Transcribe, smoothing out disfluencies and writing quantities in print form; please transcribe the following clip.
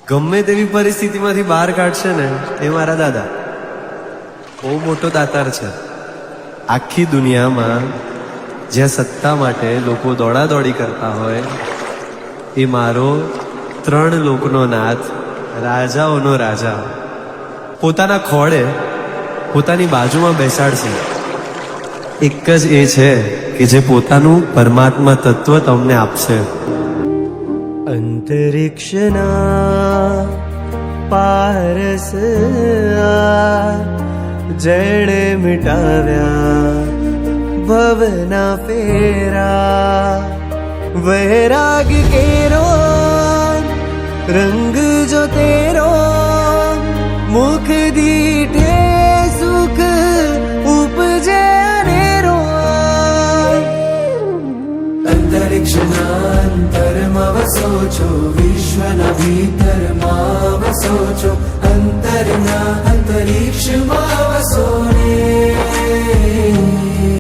ગમે તેવી પરિસ્થિતિમાંથી બહાર કાઢશે ને એ મારા દાદા બહુ મોટો દાતાર છે. આખી દુનિયામાં જ્યાં સત્તા માટે લોકો દોડાદોડી કરતા હોય એ મારો 3 લોકનો નાથ, રાજાઓનો રાજા પોતાના ખોળે પોતાની બાજુમાં બેસાડશે. એક જ એ છે કે જે પોતાનું પરમાત્મા તત્વ તમને આપશે. અંતરિક્ષના પારસ જેણે મિટાવ્યા ભવના ફેરા, વૈરાગ કેરો રંગ જો તેરો, મુખ દીઠે સુખ ઉપજે અનેરો. અંતરિક્ષના અંતરમાં વસો છો, વિશ્વના ભીતરમાં વસો છો, અંતરના અંતરિક્ષમાં